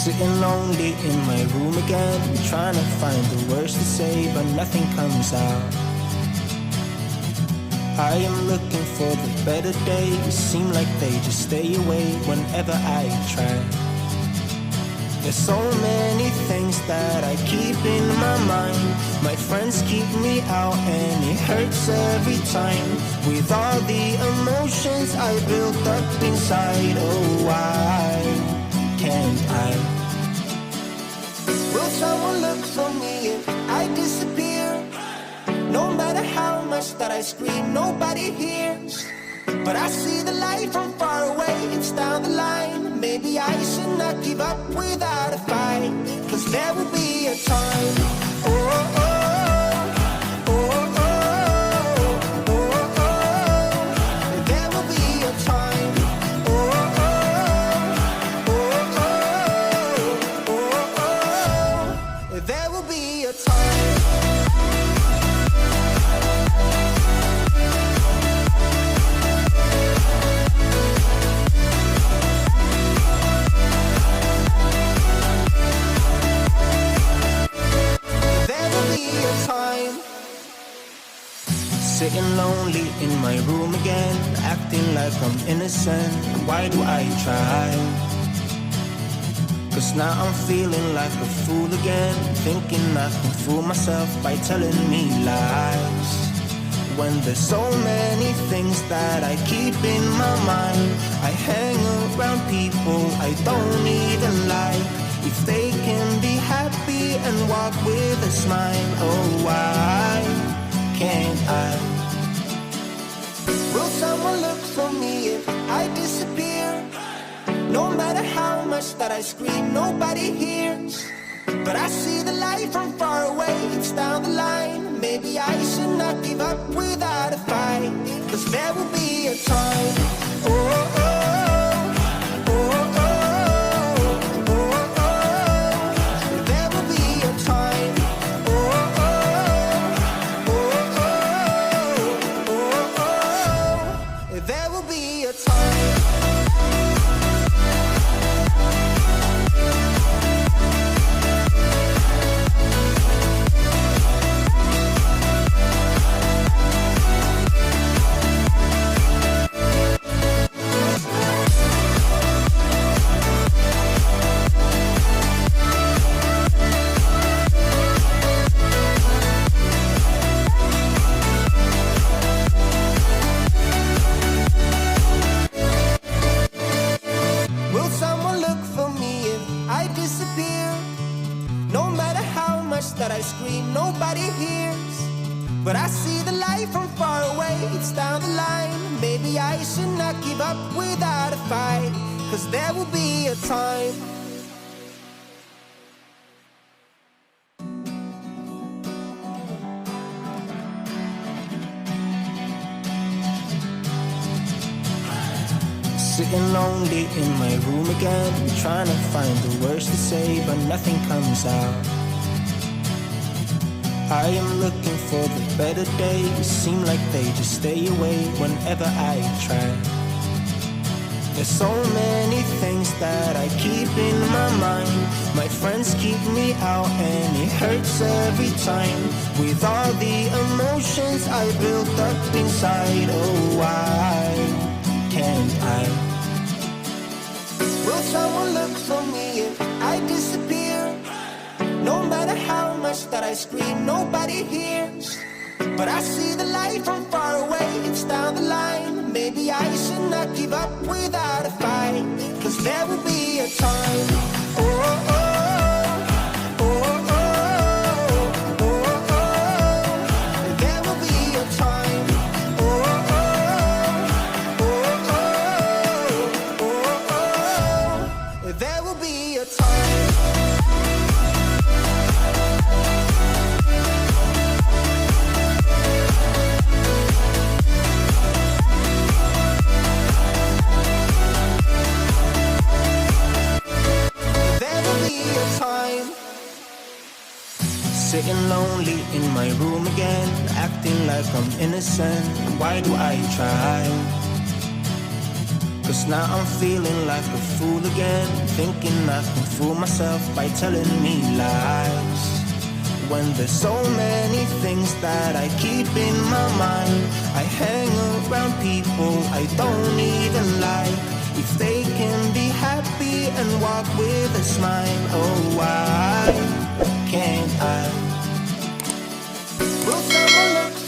Sitting lonely in my room again, trying to find the words to say, but nothing comes out. I am looking for the better days, seem like they just stay away whenever I try. There's so many things that I keep in my mind. My friends keep me out and it hurts every time. With all the emotions I built up inside, oh why can't I? Will someone look for me if I disappear? No matter how much that I scream, nobody hears. But I see the light from far away, it's down the line. Maybe I should not give up without a fight, 'cause there will be a time. Oh, oh, oh, oh, oh, oh, oh. There will be a time. Oh, oh, oh, oh, oh, oh, oh. There will be a time. Sitting lonely in my room again, acting like I'm innocent. Why do I try? 'Cause now I'm feeling like a fool again, thinking I can fool myself by telling me lies. When there's so many things that I keep in my mind, I hang around people I don't even like. If they can be happy and walk with a smile, oh why can't I? Will someone look for me if I disappear? No matter how much that I scream, nobody hears. But I see the light from far away, it's down the line. Maybe I should not give up without a fight, 'cause there will be a time. Oh, oh, oh, oh, oh, oh, oh. There will be a time. Oh, oh, oh, oh, oh, oh. There will be a time. That I scream, nobody hears. But I see the light from far away, it's down the line. Maybe I should not give up without a fight, 'cause there will be a time. Sitting lonely in my room again, trying to find the words to say, but nothing comes out. I am looking for the better days, seem like they just stay away whenever I try. There's so many things that I keep in my mind. My friends keep me out and it hurts every time. With all the emotions I built up inside, oh why can't I? Will someone look for me if I disappear? No matter how much that I scream, nobody hears. But I see the light from far away, it's down the line. Maybe I should not give up without a fight, 'cause there will be a time. Oh, oh, oh, oh, oh, oh, oh. There will be a time. Oh, oh, oh, oh, oh, oh. There will be a time. Sitting lonely in my room again, acting like I'm innocent. Why do I try? 'Cause now I'm feeling like a fool again, thinking I can fool myself by telling me lies. When there's so many things that I keep in my mind, I hang around people I don't even like. If they can be happy and walk with a smile, oh why?